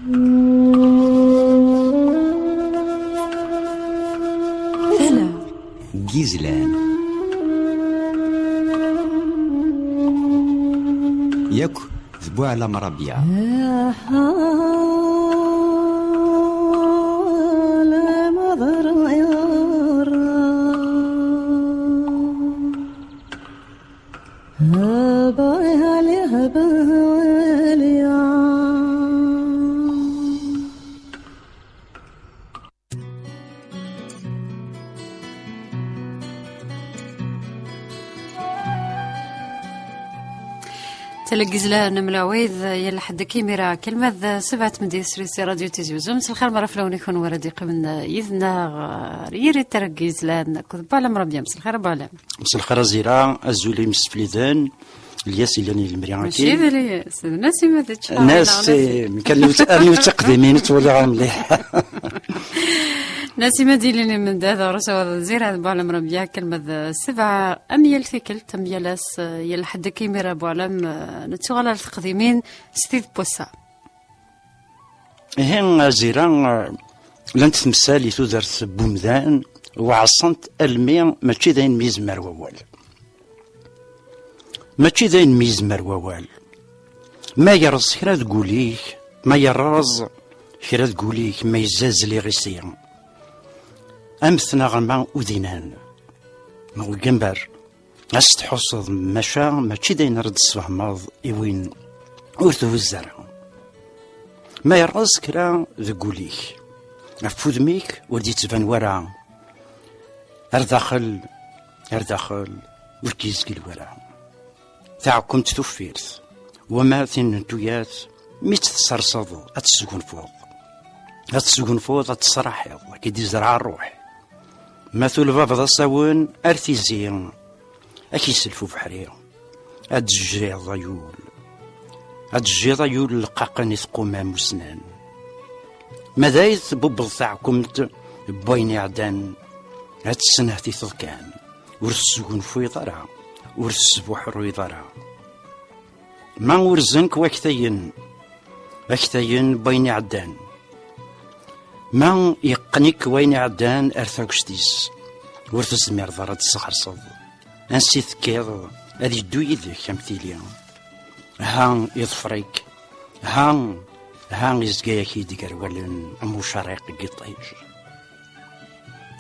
ثلا جيزلان ياك ذبوع على مرابيع تلقزلان ملاويذ يلا حد كيميرا كلمة سبعة مديس ريسي راديو تيزيوزو مسا الخير مرة فلون يكون وردي قمن يذنا يري تلقزلان كذ بالا مربيا مسا الخير بالا مسا الخير زيرا الزولي مسفليدان الياس اللي المريعة ماشي الياس ناس ما دتش ناس كان تقدمين تولي مليح ناسي ما ديليني من هذا رسوا زيرا بالا مربيا كلمة سبعة أميال ثقل تميالاس يلا حد كيميرا بوعلم نتشغل على التقديمين ستيد بوسا هين زيرا لانت تمثالي تودرت بومدان وعصنت المية ماشي داين ميزمر ووال ماشي داين ميزمر ووال ما يرز كرا تقوليك ما يرز كرا تقوليك ما يزاز لي غيسيان أمثنا غما أذنان ما هو جنبر أستحصد مشا ماشي داين رد الصفهماض إوين ورثو الزرع ما يرز كرا ذقوليك أفوذ ميك ودي تبان ورا أرداخل والكيز كل ورا تاعكم تثفيرث وما ثنتويات ميت تسرصد أتسقون فوض أتصرحيض كي دي زرع الروح ما ثول بابا صاون أرتيزين أكي سلفو بحرير أتجري ضيول لقاقني ثقوما مسنان ماذا بوبل تاعكم بويني عدان هاد السنة تيثكان ورسقون في ضرع ورسبوح روي ضرع ما ورزنك واكتين بويني عدان ما يقنيك وين عدان أرثاكشتيس ورث زمير ضرد الصخرصد أنسي ثكيض أذي دو يدك كمثيليا ها يظفريك ها يزقايك يدقر ولن أمو شريق قطيج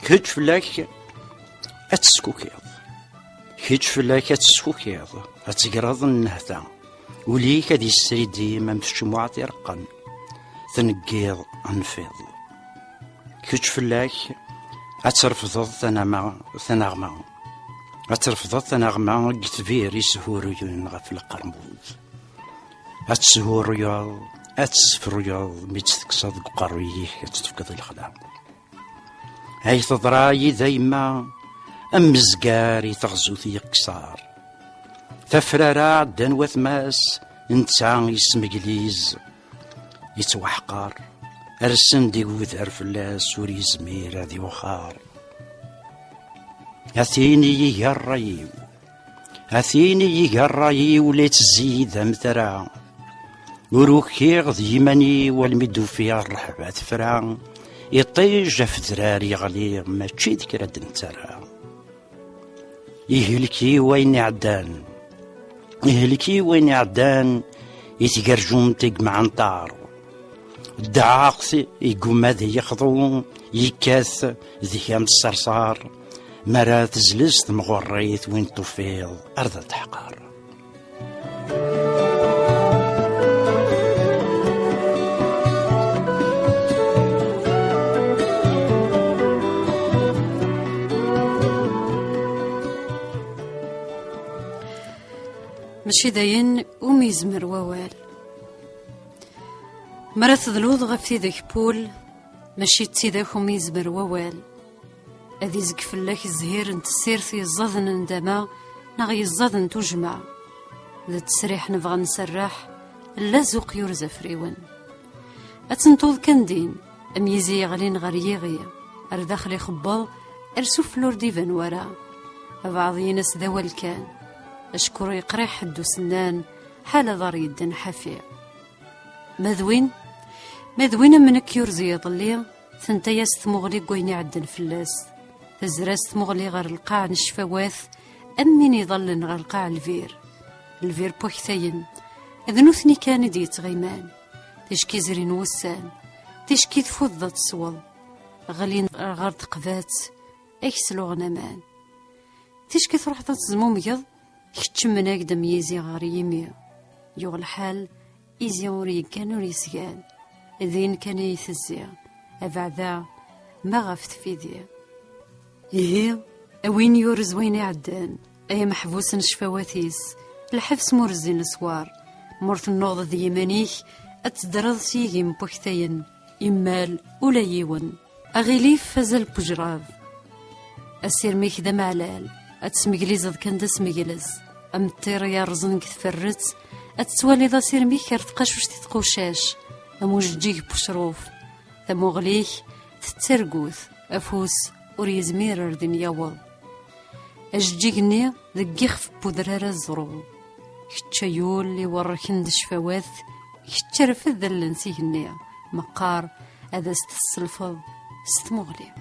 كهج فلاك أتسكوكيض أتقرض النهتا وليك هذي السيدي ما مشموعات يرقن ثنقيض أنفيض كهج فلاك أترفض ثنغمة قتبير يسهوريون غف القرمود أتسفرياض ميتستكسد قرويه أتتفقد الخدام هاي تضراي دايما أمزقاري تغزوثي قصار تفرارا عدان وثماس انتا يسم جليز يتوحقار أرسن دي وذر فلاس وري زمير هذي وخار أثيني يقرأي ولا تزيد أمثرا وروكيغ ذيماني والمدو فيها الرحبة تفرا يطيج في ذراري يغلي ما تشيد كرد نترا يهلكي وين عدان يتقرجون تقمع نطار الدعاق يقوم ذي يخضو يكاث ذي كام الصرصار مرا تزلز تمغريت وين طفيل أرض تحقار ماشي داين وميزمر ووال مرا تظلوض غف تيدك بول ماشي تيدك وميزمر ووال أذي زقف لك الزهير انت السير في الزظن ندما نغي الزظن تجمع ذا تسريح نبغى نسرح اللازق يرزى فريون أتنطوض كندين أميزي يغلين غريغي أرداخلي خبال أرسو فلور ديفن ورا بعض ينس ذوال كان أشكر يقري حدو سنان حال ضر يدن حفي مذوين ما دوينا منك يرزي يضلي ثنتياس تمغلي قويني عدن فلاس تزراس تمغلي غير القاع نشفواث أمين يظلن غير القاع الفير بوحثين أذنوثني كان دي تغيمان تشكي زرين وسان تشكي تفضة تصوض غلين غير تقبات اكسلو غنمان تشكي تروح تزموم يض كتشم من أقدم يزي غير يمي يغ الحال إزي وري كان وريسيان ذين كان يثزي أبعدا ما غفت في ذي إيه أوين يورز وين يعدان أي محبوس شفواتيس الحبس مرزين سوار مرت النوض ذي يمانيك أتدرض سيجي مبوكتين إمال ولا يون أغيليف فزل بجراض أسير ميك دا معلال أتسمجليزض كان دا سمجلز أمتير يا رزن كتفرت أتسوالي ذا سير ميك يرتقاش وش تتقوشاش أموججيك بشروف ثموغليك تترقوث أفوس وريزمير ردين يوض أجيجني ذا يخف بودرارة الزرو كتشايول اللي وركن دشفواث كتشرف الذل نسيهني مقار هذا ستسلفض ستمغلي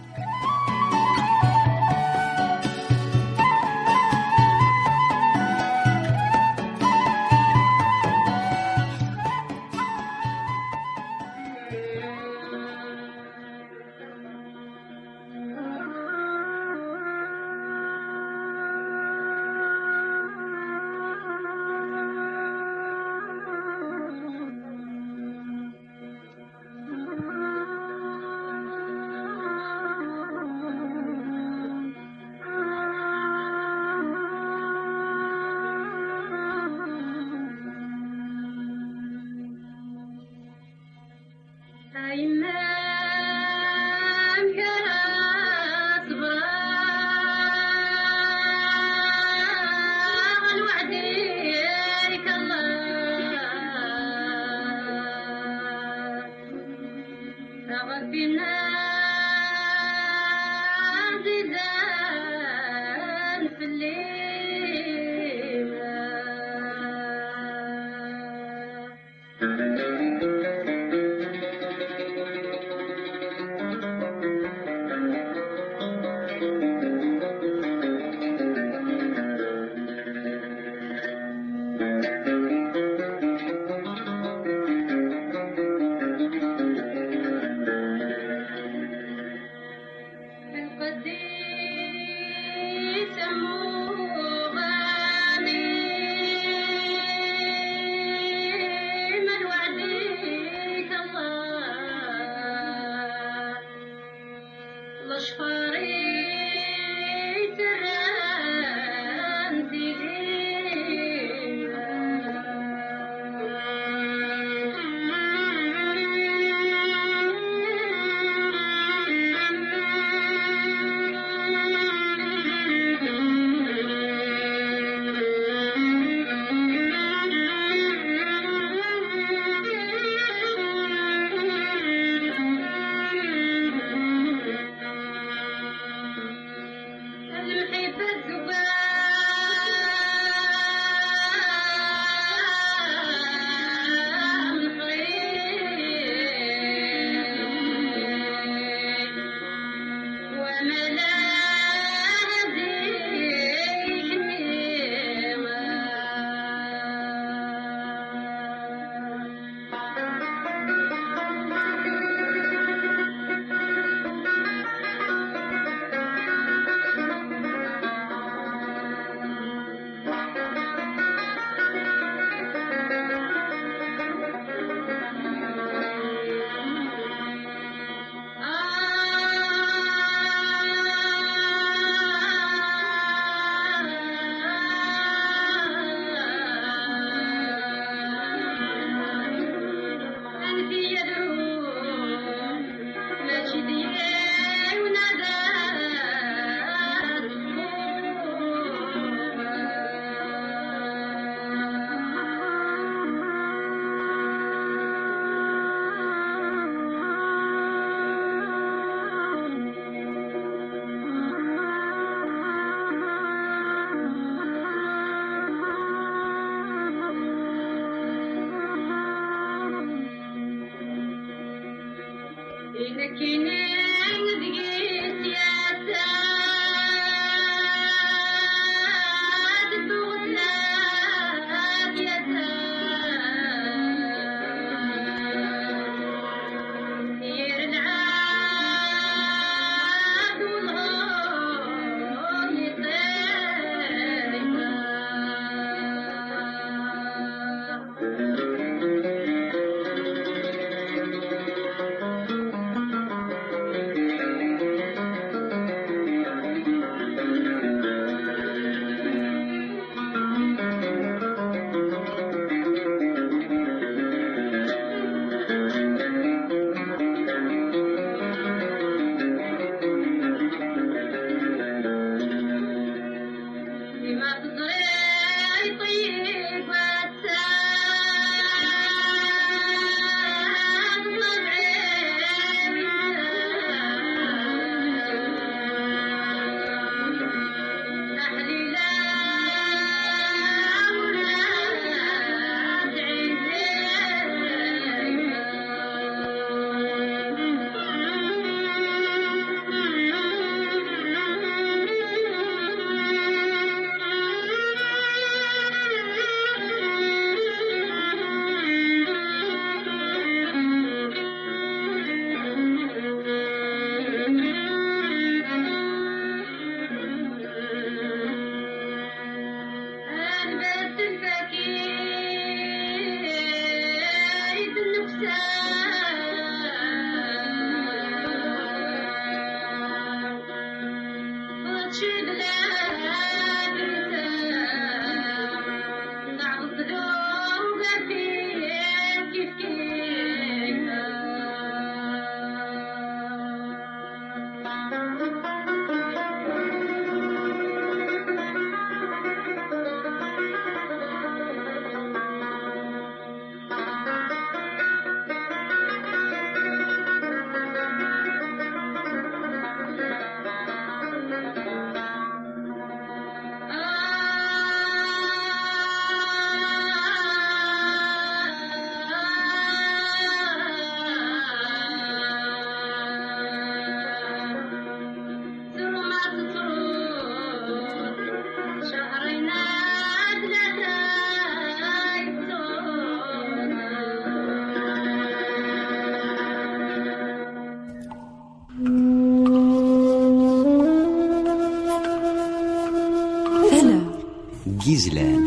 جيزلان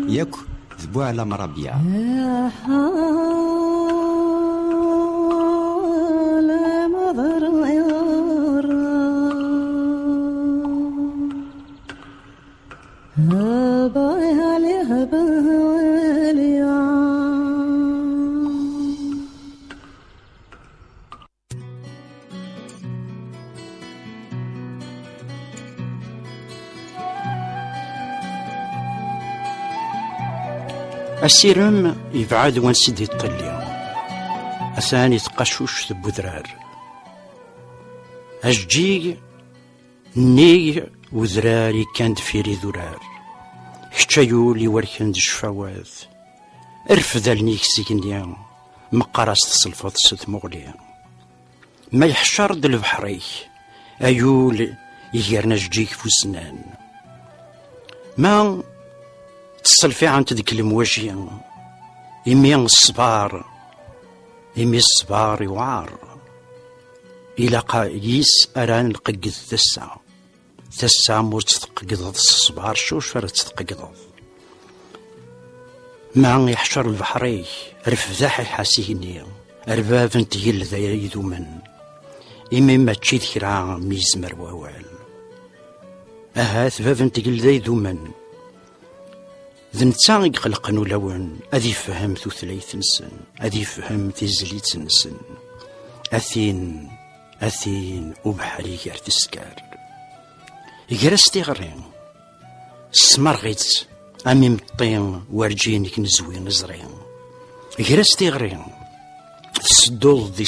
ياك ذبوا على مربيع السيرم يبعد وان سيدي الطلي أساني تقشوش ثبوذرار أشجي ني وذراري كان دفيري ذرار كتشايولي وركن دشفاوات ارفد النيك سيكنيا مقراس تصلفات ست مغليا ما يحشر د البحري أيول يجرنا جيك فوسنان ما تصلفي عن تدك المواجهة إمي الصبار يوعر إلا قايس أران القيد تسا مور تتقيض الصبار شوش فرد تتقيض ما يحشر البحري رفزاح حاسيني أرباب انتهي ذا يريدو من إمي ما تشيد كرا ميزمر ووال أهات باب انتهي ذا يدو من ذنتا يقلق نولون أذي فهم ثلاث نسن أذي فهم تزليت نسن أثين وبحري غير تسكار يجرستي غرين سمرغيت أمي مطين ورجينك نزوي نزرين يجرستي غرين تسدول ذي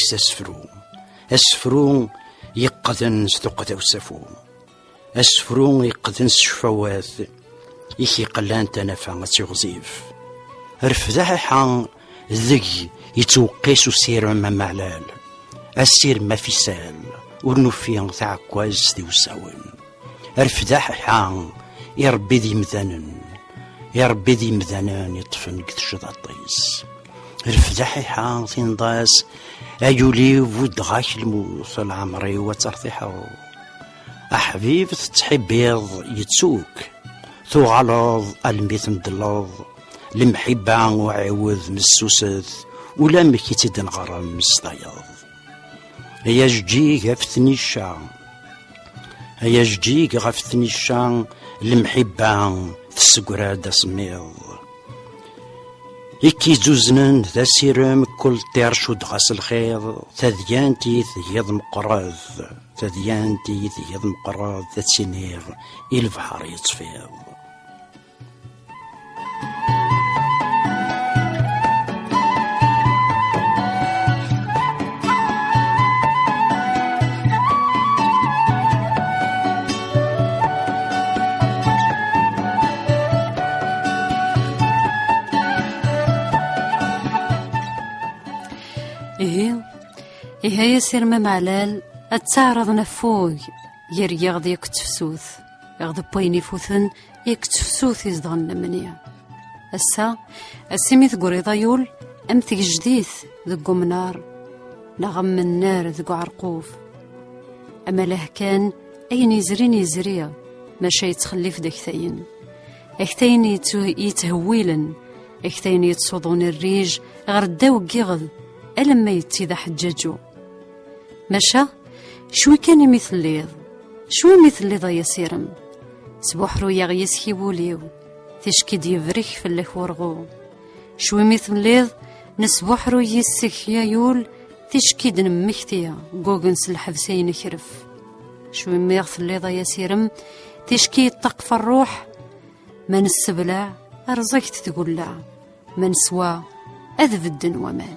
أسفرو يقذن ستقذ وسفو أسفرو يقذن شفوات يكي قلان تنفع تغزيف رفضح حان ذي يتوقيس سير ما معلال السير ما في سال ورنوفي تعكواز دي وساون رفداح حان يا ربي ذي مذنن يا ربي ذي مذنن يطفن قد شضاطيس رفداح حان تنضاس ايولي ودغاك الموت العمري وترتيحو أحبيب تتحبيض يتسوك ثغلظ الميت مدلظ المحبة وعوذ مسوسث ولا مكي تدنغرم مستيض هيا جيك غفتني الشام هيا جيك غفتني الشام المحبة تسقراد سميض إكي زوزنن ذا سيرم كل طير شود غاس الخيض تذيانتي ثيض مقراض تذيانتي ثيض مقراض ذا تسينيغ البحر يتصفيض إيه يا سير ما معلال أتعرض نفوق يريغ ديك تفسوث يغضب بويني فوثن يك تفسوث يزدغن منيا السا السميث قريضا يول أمثك جديث ذقو منار نغم النار ذقو عرقوف أما له كان أين يزرين يزريا ماشا يتخلف داك ثاين اكتين يتهويلن اكتين يتصوضون الريج غير الداو قيغض ألما يتيذا حجاجو ماشا شوي كان مثل ليض شوي مثل ليض يا سيرم سبوحرو يغيس كيبوليو تشكي ديفريك في الليخ ورغو شوي مثل ليض نسبوحرو يسك يا يول تشكي دنمكتيا قوغنس الحبسين كرف شوي مثل ليض يا سيرم تشكي الطقف الروح من السبلع أرزقت تقول لا من سوا أذب الدن ومان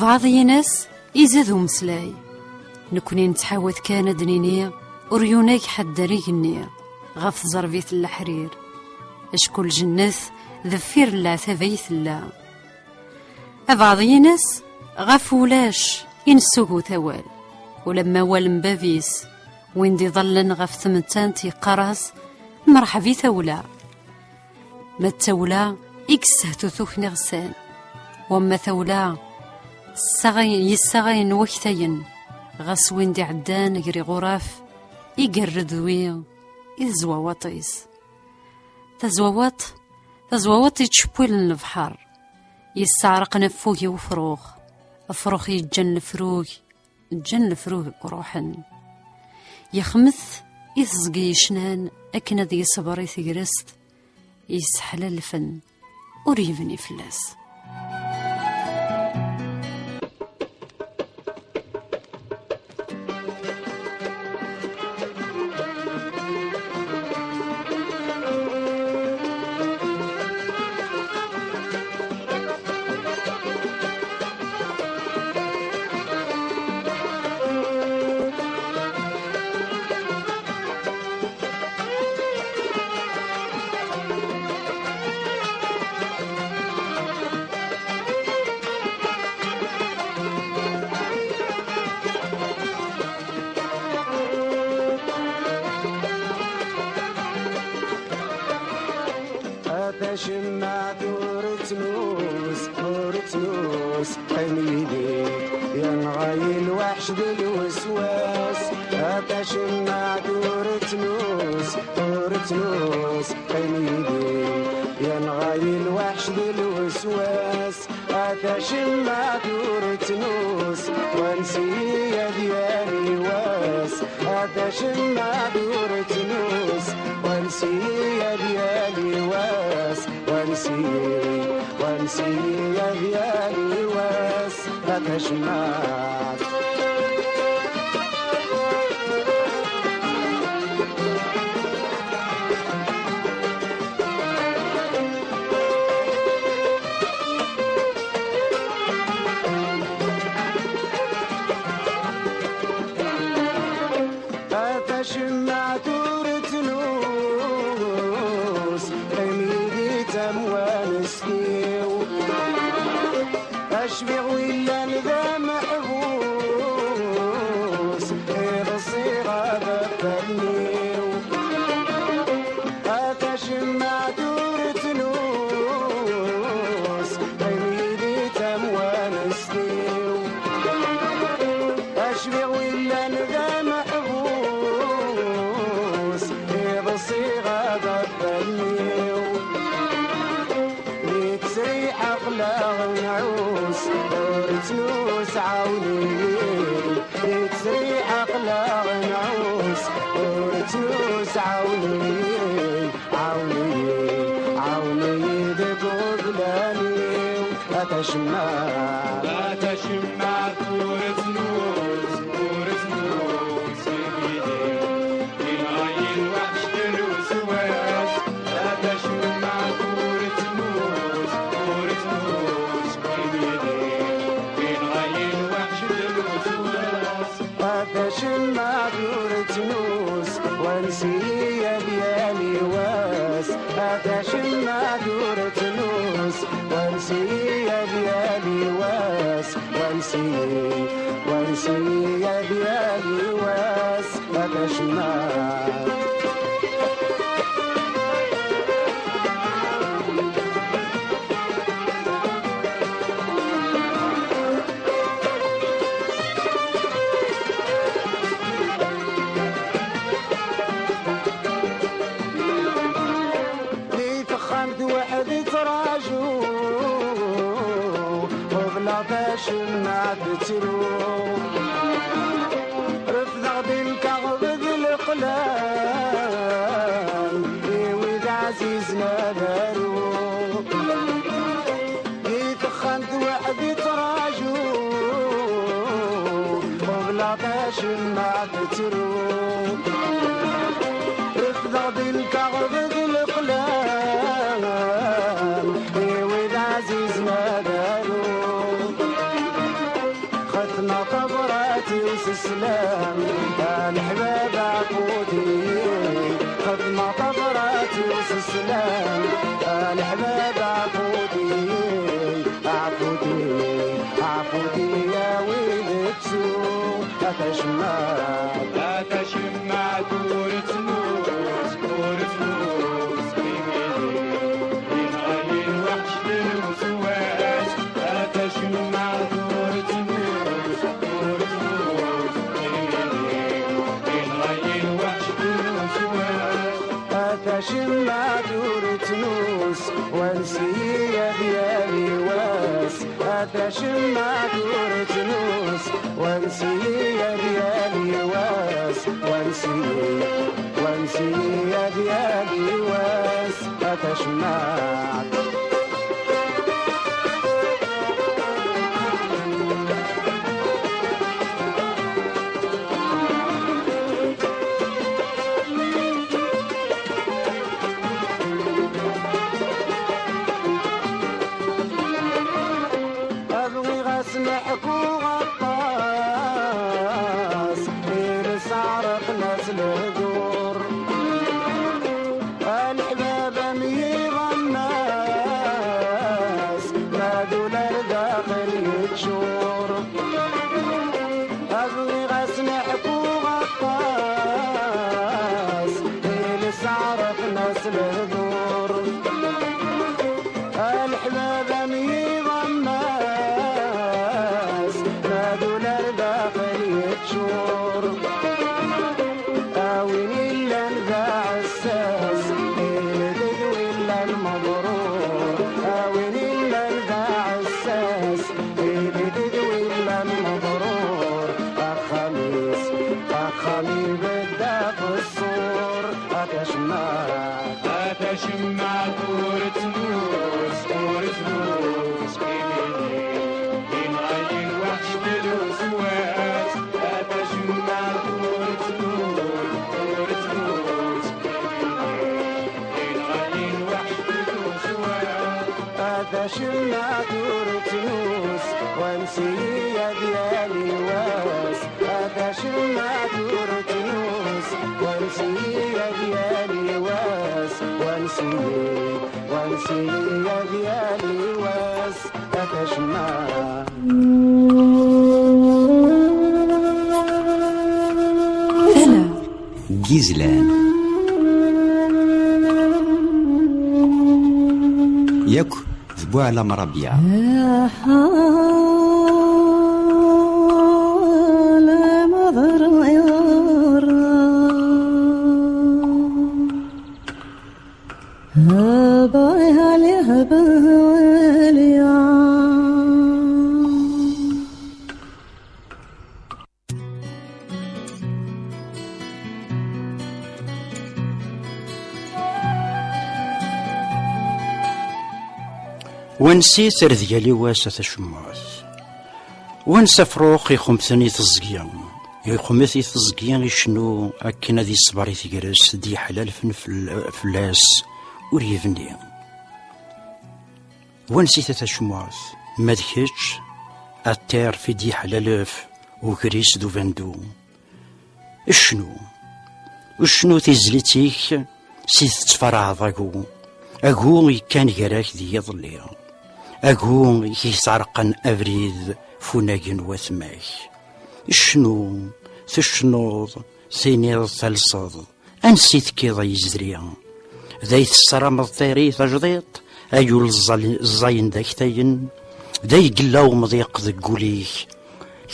بعض ناس يزادو مسلاي نكوني نتحاوث كان دنينيا وريوناك حد ريقنيا غف زربيت الحرير اشكل جنث ذفير العثابيث لا بعض ناس غف ولاش ينسوقو ثوال ولما والم بابيس وين دي ظلن غف ثمنتان تيقراس مرحبي ثولا ما التولا إكسهتو ثوخ نغسان وما ثولا يسغين وكتين غاس وين دي عدان قري غراف يقرد ذوي يزواوطيس تزواوط يتشبويل البحر يستعرق نفوه وفروخ فروخ يتجن فروخ قروحن يخمث يثزقي يشنان أكن ذي صبري ثقرست يسحل الفن وريبني فلاس شمع ورتنوس حميدي يا نغايل وحش بالوسواس هاتا شمع ورتنوس حميدي يا نغايل وحش بالوسواس هاتا شمع ورتنوس وانسي يا ديالي واس هاتا شمع ورتنوس وانسي يا ديالي واس وانسي يا ديالي واس لا تشمعك اشبع ولا ذا محبوس الصيغة بفنيو اتشمع دورة نوس بميدي تم ونستيو اشبع ولا ذا محبوس الصيغة بفنيو لتسريح اقلاغ نعوس ورتنوس عاوني لتسريح اقلاغ نعوس ورتنوس عاوني عاوني عاوني دق وبلاني اتشمع ورث نوس بيدي ينغي الوحش الوسواس لا تشمع ورث نوس بيدي ينغي الوحش الوسواس اتشمع دورة نوس وانسي ديالي واس اتشمع دورة نوس وانسي ديالي واس وانسي ديالي واس اتشمع خمد وحدي تراجو وبلا باش ما تترو رفض بالكغب بالقلام ويد عزيزنا دارو خمد وحدي تراجو وبلا باش ما تترو رفض بالكغب بالقلام عزيزنا دارو ختنا طبراتي وسسلام الحباب عقودي ختنا طبراتي وسسلام الحباب عقودي عقودي يا ويل بسو اتشمع دورة نوس بيدي ينغي الوحش الوسواس اتشمع دورة نوس بيدي ينغي الوحش الوسواس اتشمع دورة نوس وانسي ديالي واس اتشمع دورة نوس وانسي ديالي واس وانسي ديالي واس اتشمع ابغي غسمحك وغطاس يرس عرق ناس الهدور الحباب ميض الناس ما دولار داخل يتشور ابغي غسمحك وغطاس يرس عرق ناس الهدور الحباب ميض الناس ما دولار داخل يتشور وين الا نذاع الساس الذي ولا المبرور وين الا نذاع الساس الذي ولا المبرور خميس بدا في الصور اتشمع دورة نوس بيدي ينغي الوحش الوسواس اتشمع دورة نوس بيدي ينغي الوحش الوسواس اتشمع دورة نوس وانسي ديالي واس اتشمع دورة نوس وانسي ديالي واس وانسي ديالي واس هذا شما ثلا جيزلان ياك ذبوا على مربيع ونسي سر ديالي واسة تشموس ونسى فروخ يخمثني تزقيا يخمثي تزقيا يشنو أكنا دي صبري تجرس دي حلال فلاس وريفني ونسي تشموس ما دكتش التير في دي حلالف وكريس دو فاندو شنو تزليتيك سيت تفرع ضاقو أقو كان جراك دي يضلي أقو يسرقن أبريد فناجن وثماك شنو تشنوض سينيض ثلصض أنسيت كيضا يزريا ذي تسرم الطيري تجديط أيو الزاين داكتاين ذي قلاو مضيق ذقوليك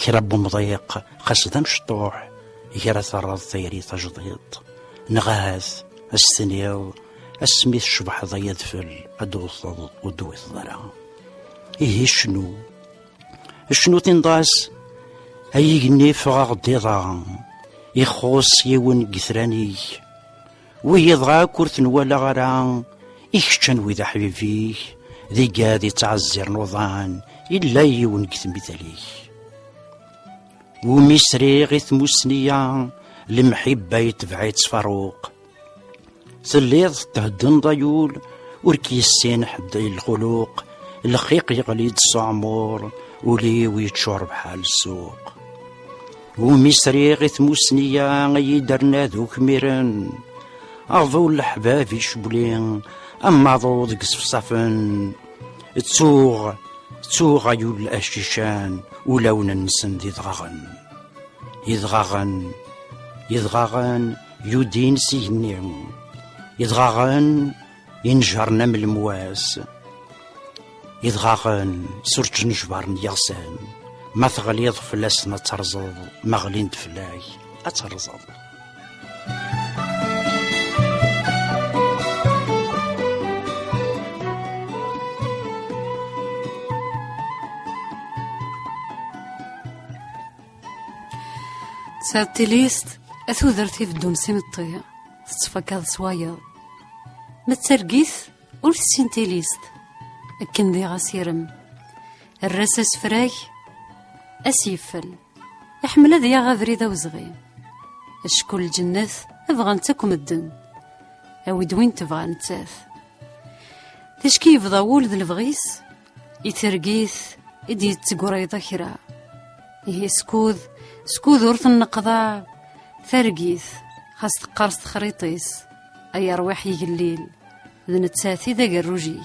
كرب مضيق قصدا شطوح يرى ثرى الطيري تجديط نغاث السنيض السميث شبح ضا يدفل أدوثض ودوث ضرا إيه شنو تنضاس أي جنيف غاضي ضا يخوص يون قثراني ويضغى كورثن ولا غرا إكشن وذا حبيبي ذي قادي تعزر نوضان إلا يون قثمثاليك ومسري غيث مسنية المحبة يتبعيت فاروق ثليض تهدن ضيول وركيسين حد الخلوق الخيق يغليد الصعمور ولي ويتشور بحال السوق ومسري غيث مسنية يدرنا ذوك ميرن أضو الحباب يشبلين أما ضو دقس في صفن تسوغ يول الأشيشان ولون النسن يضغغن يدين سيهنيهم يضغغن ينجرنا من المواس يضغغن سرج نجبر يغسان ما تغليظ فلاسنا ترزض ما غليند فلاي أترزض سالتي ليست أثو درتي في الدون سيمطية تتفكر صوايا ما تسرقيث ور تسينتي ليست أكن ذي غسيرم الرساس فراي أسيفل يحمل ذي غاذري ذا وزغي أشكل الجنة أبغى نتاكم الدن أويد وين تبغى نتاث تشكي يفضى ولد الفغيس يترقيث إدي تقريضا كرا إيه سكوذ ورث النقضاء ثرقيث خاص تقارس تخريطيس أي أرواح يقليل ذن نتساثي ذا قروجيه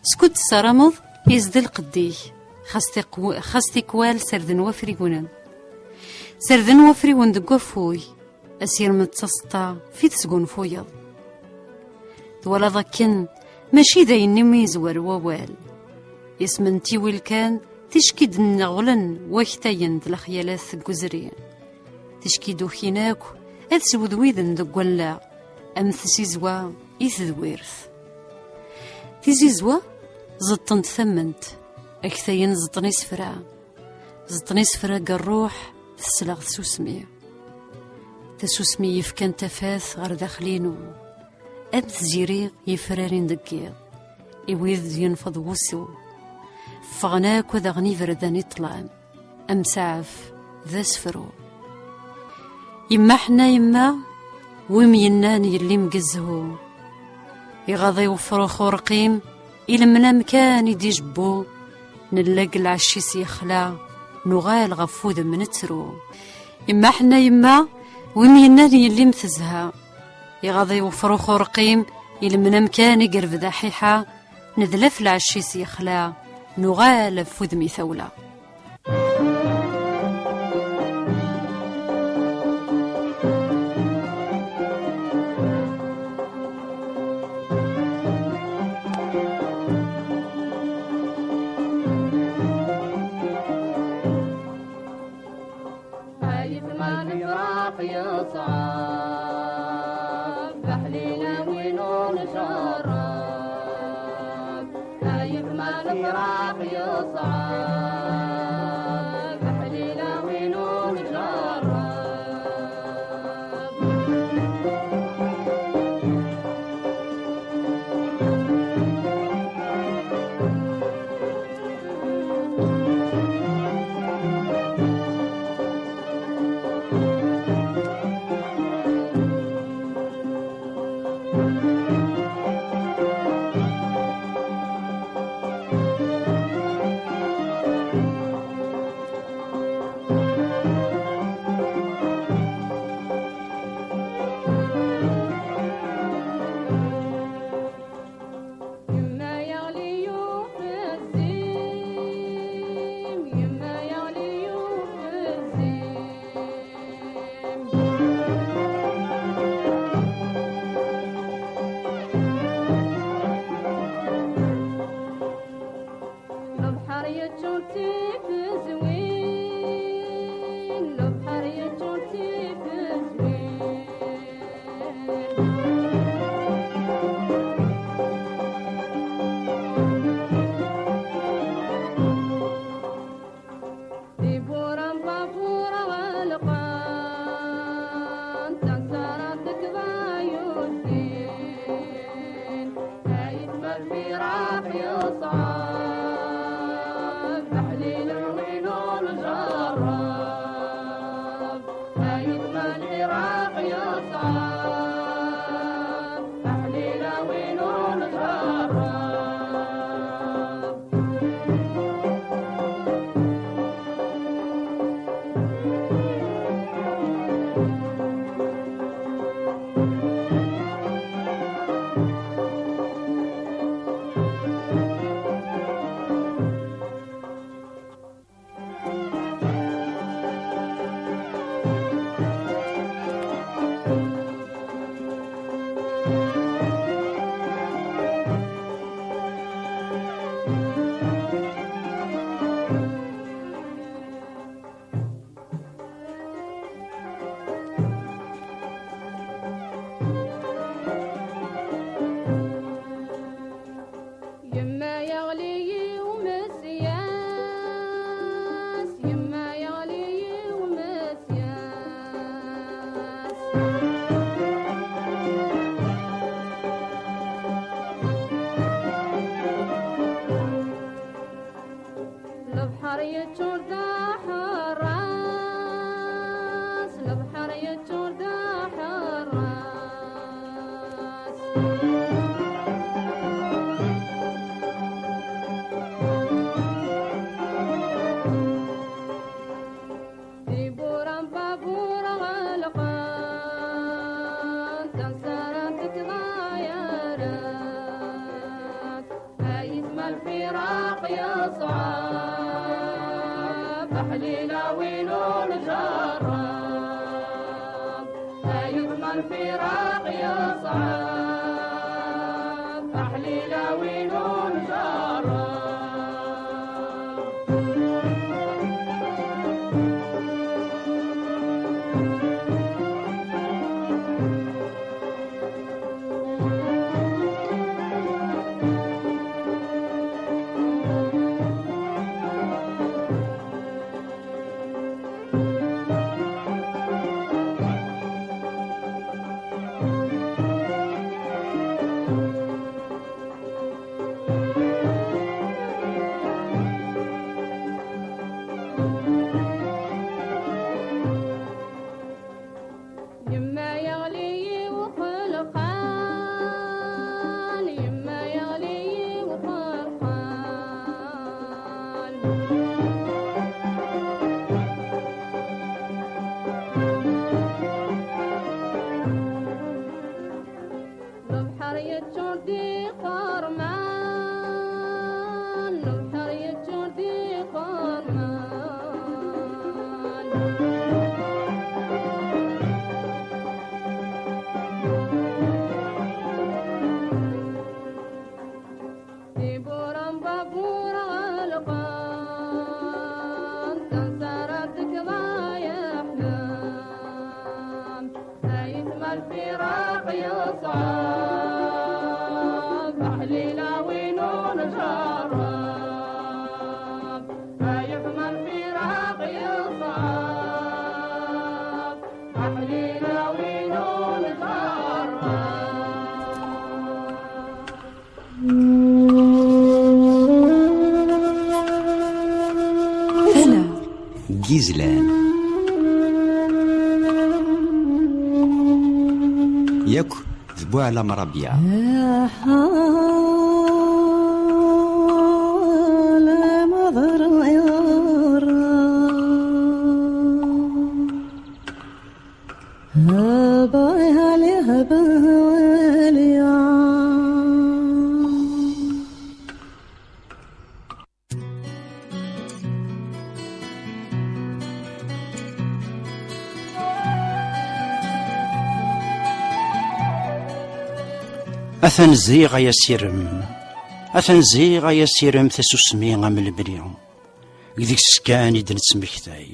سكوت السرامض يزد القديه خاص تيكوال سردن وفري ونن سردن وفري وندقو فوي أسير متصسطا في تسقون فويض ولا ضكن ماشي ذا ينمي يزور ووال اسمن تيويل كان تشكي دنغلن وكتاين ذا الخيالات قزرين تشكي دوخيناك أتسود ويذن دقولا أم تسيزوا إثذويرث تيزيزوا زطنت ثمنت أكثاين زطني سفرا قروح تسلغ تسوسمي يفكان تفاث غير داخلينو أم تزيري يفرارين دقيق إويذ ينفض وسو فغناك وذا غني فردان يطلع أم سعف ذا سفرو يما حنا يما ومينان يلي مقزهو يغضي وفروخ ورقيم إلمنا مكان يدي جبو نلاق العشيس يخلع نغال غفوذ من ترو يما حنا يما ومينان يلي متزها يغضي وفروخ ورقيم إلمنا مكان يقرب ذا حيحة نذلف العشيس يخلع نغال فذمي ثولة. يصعب بحلينا وينون شراب كيف ما الفراق يصعب بحلينا وينون شراب الفراق يصعب أحلينا وينون جرب لو بحر يتشردي قرمان لو بحر جيزلان ياك ذبوع على مربيع يا حال مضر يارا هبالي هبالي أثن زيغ يا سيرم أثن زيغ يا سيرم تسوسمي غام البريم ذيك سكاني دنتسمكتاي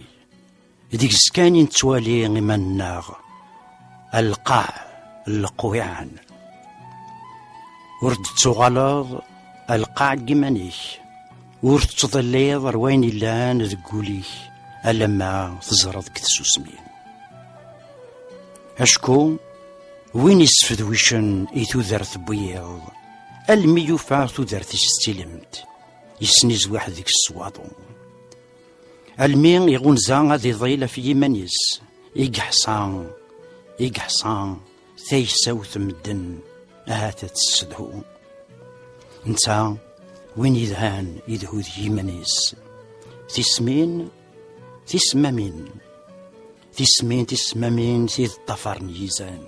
ذيك سكاني نتوالي غماناغ القاع القويعان ورد تغلظ القاع جمانيك ورد تظليض روين اللان ذقوليك ألما تزرد كتسوسمي أشكو وين يسفد ويشن يتوذرث بيض المي يوفى تودرت يستلمت يسنيز واحد ذيك السواطو المي يغونزا غادي ضيلة في يمانيس يقحصان ثيسا وثمدن هاتا تسدهو نتا وين يذهان يدهو ذي يمانيس تسمامين ثي الطفر نيزان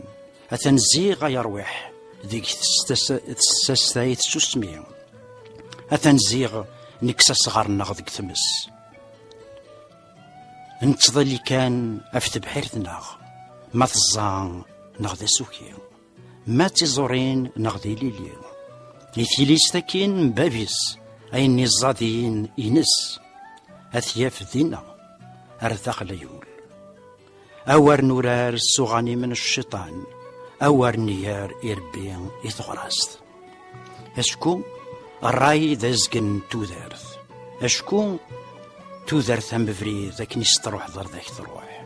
أتنزيغ يروح ذيك تستايت سوسمي أتنزيغ نكسا صغرنا ذيك ثمس نتظلي كان أفت بحيرتنا ما تزان نغذي سوكي ما تزورين نغذي ليلي يثيليس تاكين مبابيس أين الزادين إنس أثياف دينا أرثاق ليول أور نورار السوغاني من الشيطان أور نيار إربي إثغراست أشكو الراي ذازقن تودارث أشكو تودارث هم بفري ذاك نستروح ضر ذاك تروح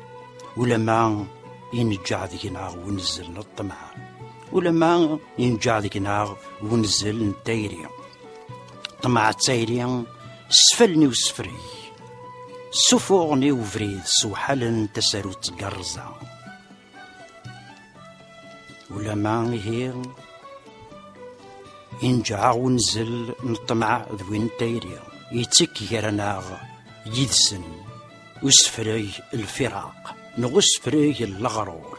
ولما ينجع ذيك ناغ ونزل الطمع ولما ينجع ذيك ناغ ونزل التايري طمع التايري سفلني وسفري سفوغني وفريد سوحل تساروت قرزة ولما هي ينجع ونزل نطمع ذوين تايري يتك يرناغ يدسن وسفري الفراق نغسفري الغرور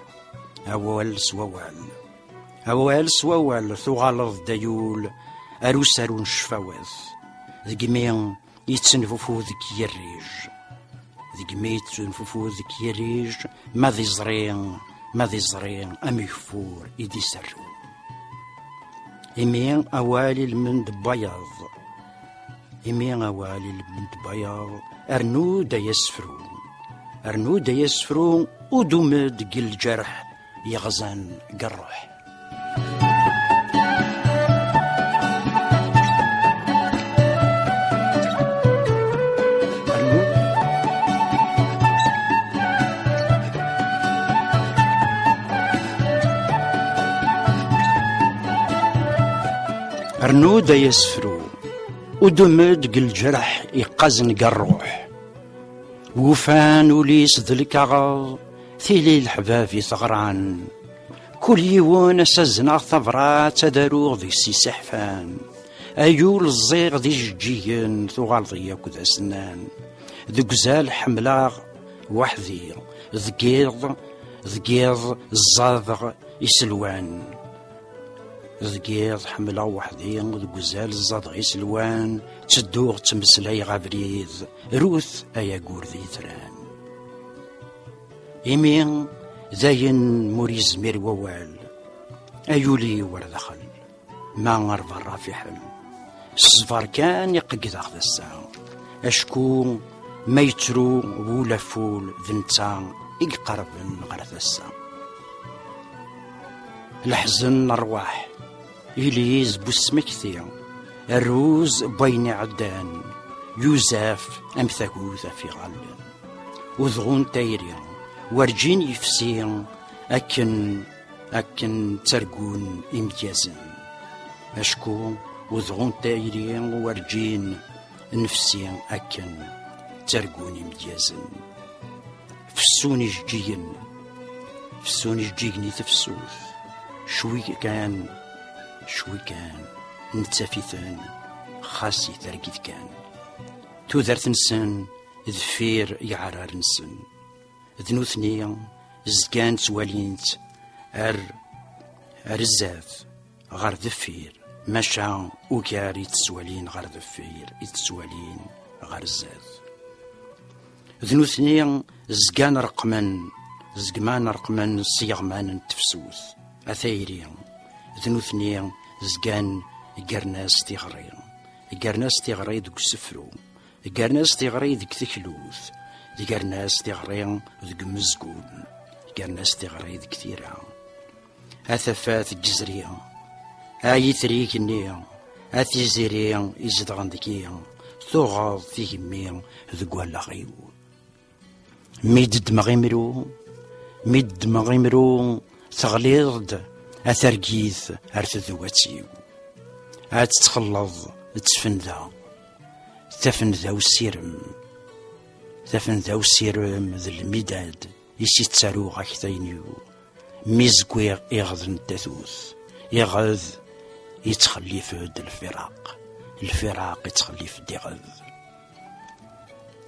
أول سوال ثغالظ ديول أروسارون شفاوث ذقمين يتسنففو ذك يريج ذقمين يتسنففو ذك يريج ما ذي زرين أم يفور إدي سرو إمين أوالي المند بياض أرنو دا يسفرو ودومد قل جرح يغزان قروح أرنو دا يسفرو ودمد قل جرح يقزن قروح وفان وليس ذلك غاض ثيلي الحباب ثغران كل يوان سزنا ثبرات تداروغ ذي سحفان أيول الزيغ ذي جيجين ثغال ضياك ذا سنان ذي قزال حملاغ وحذي ذقيض الزاذغ يسلوان ذقيض حملا وحدي ذي قزال الزاذغ يسلوان تدوغ تمسلاي غابريذ روث أيا قور ذي ثران إمين زين موريز مير ووال أيولي وردخل ما غرب الرافحل الصفار كان يقيد أخذ الساعة أشكو ما يترو ولا فول ذنتا يقرب غرث الساعة الحزن أرواح إليز بسمكثي الروز بين عدان يوزاف أمثاكوث في غلب وذغون تايري ورجين يفسي أكن ترقون إمتيازن أشكو وذغون تايري ورجين نفسي أكن ترقوني مديازن فسوني جيجن فسوني جيجني تفسوث شوي كان نتافيثان خاصي ترقيت كان تودرت نسن ذفير يعرار نسن ذنوثني زكان توالينت الزاف غار ذفير مشا وكار يتسوالين غار ذفير يتسوالين غار الزاف ذنوثني زكان زقمان رقمن صيغمان تفسوس أثايري ذنوثني زكان قرناس تيغري دك سفرو قرناس تيغري دك تكلوث قرناس تيغري دك مزقون قرناس تيغري دك ثيرا أثفات الجزرية أيثريك النية أثيزيرية إزدغن دكية ثغاض ثيهمي ذقوال غيو ميد مغيمرو تغليض أثرقيث أرتذواتيو أتتخلض تفنذا والسيرم ذي المداد يسي تسارو غاكتاينيو ميزقوي يغض التثوث يغض يتخلف الفراق يتخلف ديغض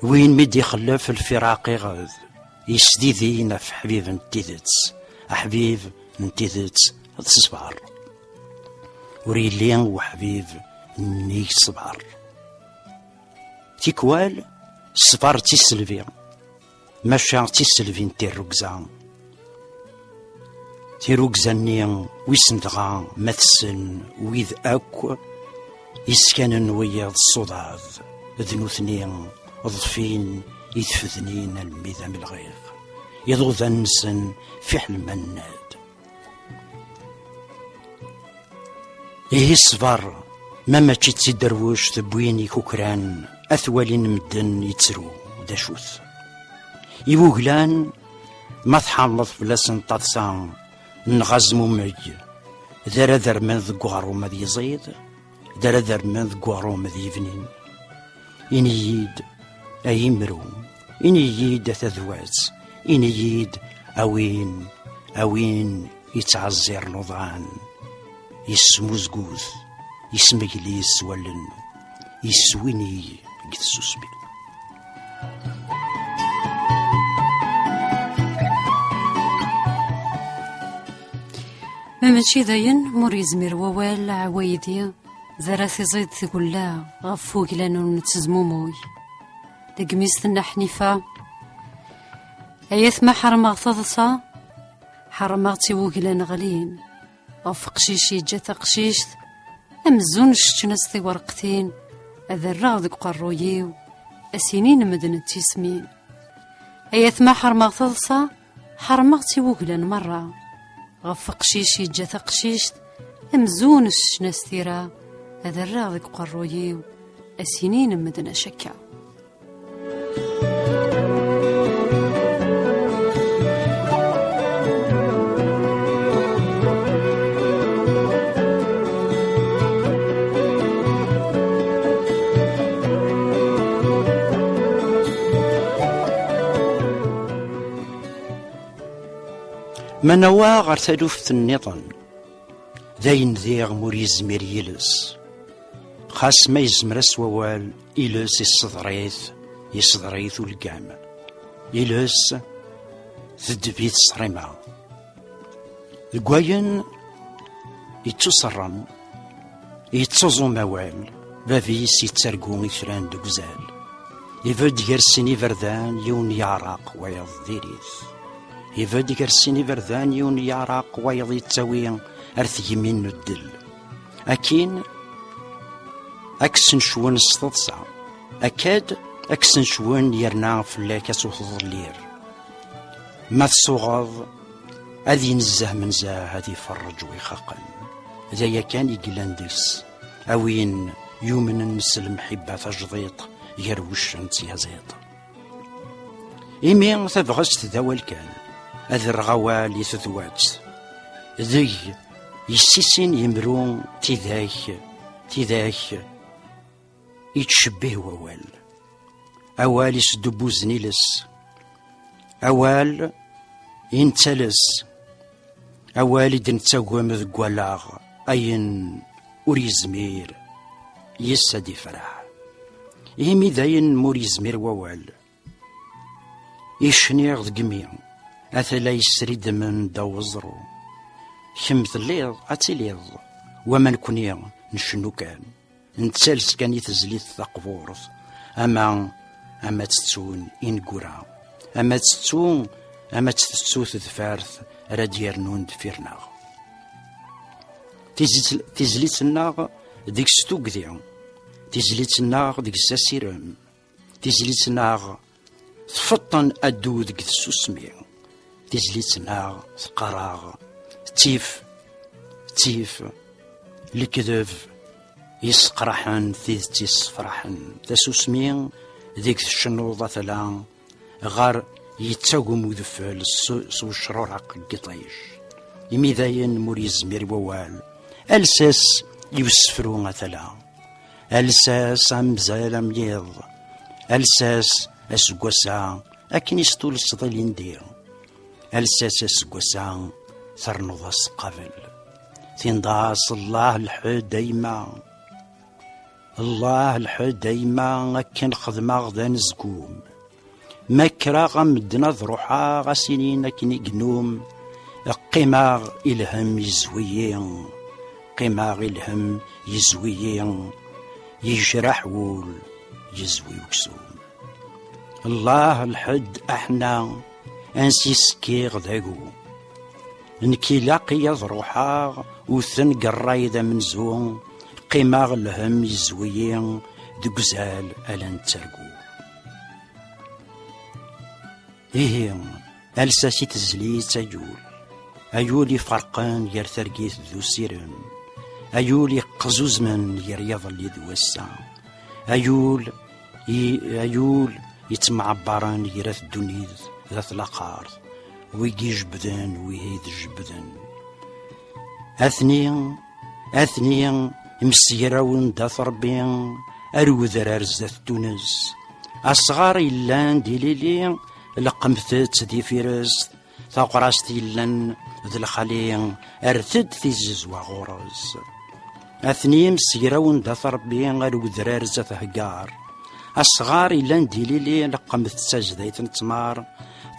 وين ميد يخلف الفراق يغض يسديدين في حبيب نتيذت حبيب نتيذت الصبار وريلين وحبيب نيك صبار تيكوال الصبار تيسلفي ماشا تيسلفي نتي الركزة نيا ويسندغا مثسن ويذ أكو يسكنن ويا الصداذ ذنوثني ضفين يتفذنين الميذا من الغيغ يضغذ النسن في حلمناد إيه الصبر ما تشي دروش تبويني كوكران أثوالين مدن يتسرو داشوث يوغلان ما تحمض بلاسن طاطسان نغزمو مج ذر من ذقوارو مذ يزيد ذر من ذقوارو مذ يفنين إنييد أيمرو إنييد أثذوات إنييد أوين يتعزر نضعان يسموزقوث يسمجليس ولن يسويني قدسوسبي ما ماشي داين مور يزمير ووال عوايدي ذرات يزيد تقول لا غفوق لانو نتزموموي دقميستنا حنيفة ايث ما حرمغ تضصى حرمغ تيوقلان غلين غف قشيشي جات قشيشت امزون شتنستي ورقتين اذا الرغد قرويو اسينين مدن التسمين ايث ما حرمغ تضصى حرمغ تيوقلان مرة غف قشيشي جات قشيشت امزون الشنستيرا هذا الراضي قرويو السنين مدنا شكا منوا غير تلوفت النظام ذاين ذيغ موريز ميريلس خاص ما يزمرس ووال إلس يصدريث القام إلس تدبيت صريمة القواين يتصرم يتصوزو موال بافيس يتسرقو إثران دقزال يفد يرسيني فردان يون يعرق ويض ذيريث يفد يرسيني فردان يون يعرق ويض يتساوي أرث يمين الدل أكين أكسن شوان السطسع أكاد أكسن شوان يرنا فلاك أسوث ظلير ما الصغاض أذي نزه من زاه هذي فرج ويخاقن ذا كان يقلان ديس أوين يومن نسلم حبة تجضيط يروش انت يا زيط إيمي تبغست ذوال كان أذي الرغوال يتذوات ذي يسيسين يمرون تذاك يتشبه ووال أوال يسدبو زنيلس، أوال ينتلس، أوال يدنتاقوم ذق ولاغ أين أوريزمير يسادي فرح. إيمي داين موريزمير ووال يشنيغ ذقمي أثلا يسريد من دوزرو كمث الليض أتليض وما نكوني نشنو كان نتسالس كان يتزليت ثقفورث أما تتسون إنقرا أما تتسو تذفارث رادير نون دفيرنا تزليتنا ديك ستوك ذي تزليتنا ديك الساسيرم تزليتنا تفطن أدو ديك السوسمي تزليتنا ثقراغ تيف الكذب يسقرحن ثيث يصفرحن تسوسمي ديك الشنوضة ثلا غار يتساقم وذفل سو الشرورق قطيش يميذاين موريزمير ووال ألساس يوسفرو مثلا ألساس أمزال ميض ألساس أسقوسا أكن يستول الصدلين دير ألساس أسقوسا ثرنضاس قبل تنداس الله الحد دايما الله الحد دايما أكن خدمة غدا نزقوم مكرا غمدنا ذروحا غسنين أكن يقنوم قماغ إلهم يزويين قماغ إلهم يزويين يجرح وول يزوي وكسوم الله الحد احنا انسيسكي غداقو نكي لاقي يضروحا وثن قرايدة من زون قماغ الهم يزويين دقزال ألان ترقو إيه ألساسي تزليت أيول يفرقان ير ثرقيث ذو سيرم أيول يقزوز من يريض اللي ذو السا أيول يتمعبران يرث الدنيا ذات الأقارض ويجي جبدان ويهيد جبدان أثنيا مسيراون داث ربيان أرو ذرار زاث تونس أصغار إلان ديليلي لقمثت دي فيرس ثاقراستي إلان ذي الخليل أرثد في ززوى غورز أثنيا مسيراون داث ربيان أرو ذرار زاث هقار أصغار إلان ديليلي لقمثت سجديت نتمار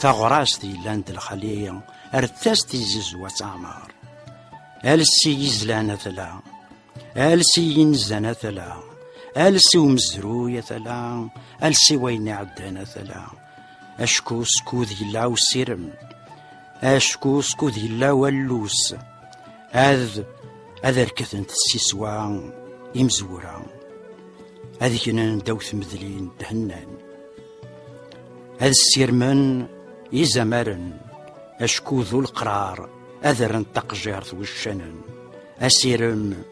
ثاغراستي إلان دي الخليل أرثاستي ززوى تعمار ألسي يزلان ثلا ألسي ينزان ثلا ألسي ومزروية ثلا ألسي وين عدانا ثلا أشكو سكوذ يلا وسيرم أشكو سكوذ يلا واللوس أذ ركثنت السيسوا يمزورا أذكنا ندوث مذلين تهنان أذ السيرمن يزمرن أشكو ذو القرار أذرن تقجارث والشنن أسيرم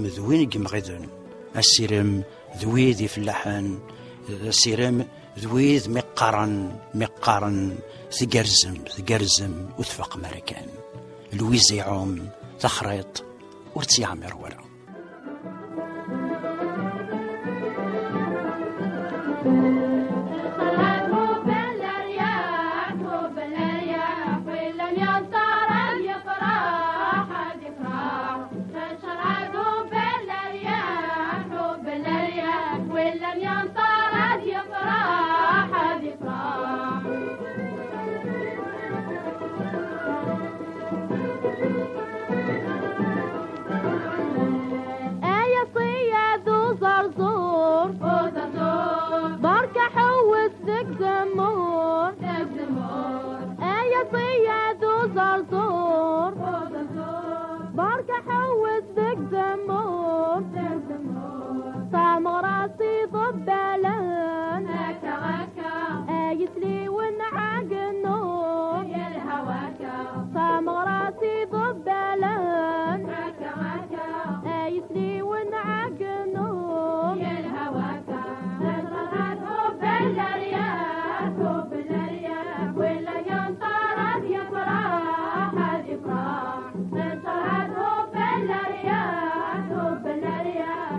ذوين قمغذن أسيرم ذويذ في اللحن أسيرم ذويذ مقارن ثقرزم وثفق مركان لويز يعوم تخريط ورتيعمر ورا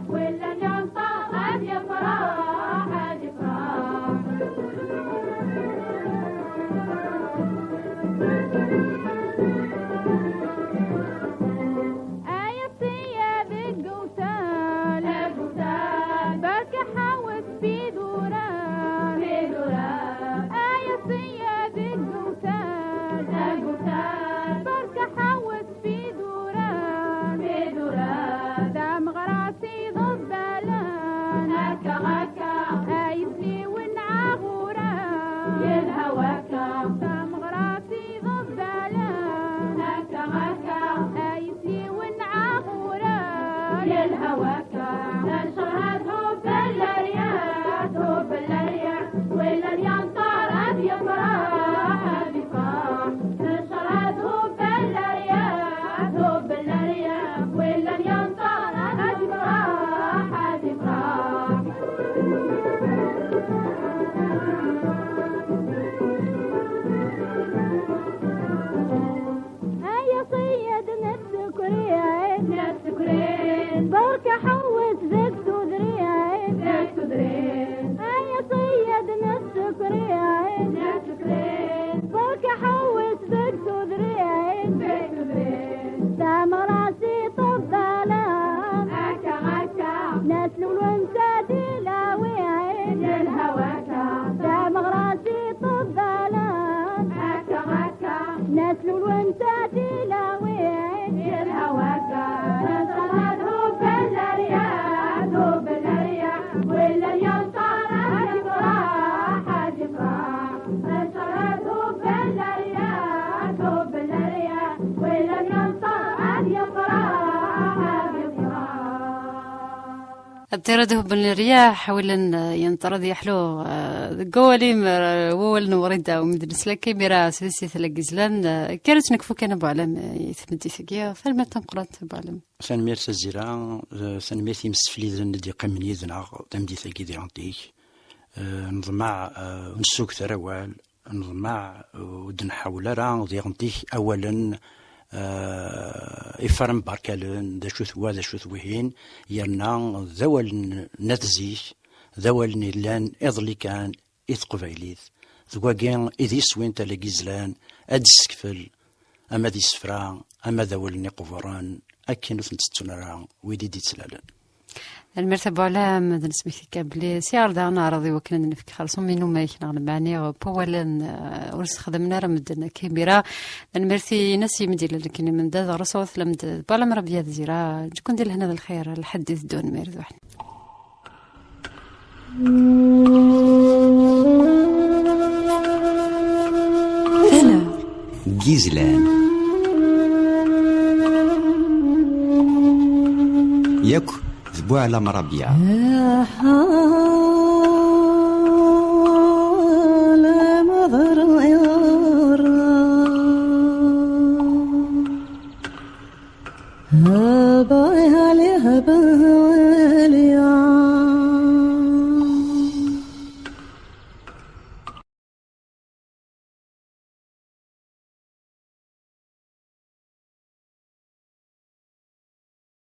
When وانت دلاوي عين الهواكا دام غراسي طبالان هكا هكا نسل وانت دلاوي عين الهواكا نسلات هو بالرياض هو بالرياض ولا اليوم صار هادي فرح هادي فرح نسلات هو بالرياض هو بالرياض ولا اليوم صار هادي فرح هادي فرح أبترده بالرياح ولا ينطرد يحلو قولي وول نوريدا ومدرس لك كبيرة سلسلة ثلاث كانت نكفو كان بعلم يثبت ثقيا فالما تنقرات بعلم سنمير سزيرا سنمير مسفلي ذن دي قمن يذنا تمدي ثقي دي عندي نضمع نسوق ثروال نضمع ودن حول راه دي عندي أولا إفرم باركالون ذا شوثوا ذا شوثوهين يرنا ذوال نتزيك ذوال نيلان إضلي كان إذ قبيليث ذواقين إذ يسوين تلاقي زلان أدسكفل أما ذي سفرا أما ذوال نقفران أكينو ثنتستنرا ويدي دي تسلالن المرتبة على مدن سميك كابلي سيار دانا راضي وكنا نفك خالصون منو ما يكنا معني بولا ورس خدمنا رمدنا كبيرة المرثي نسي مدير لكن من ذا رصوث لمد بالا مربيا زيرا جكون ديال هنا الخير الحديث دون ميرد واحد أنا جيزلان ياك ذبوع على مربيا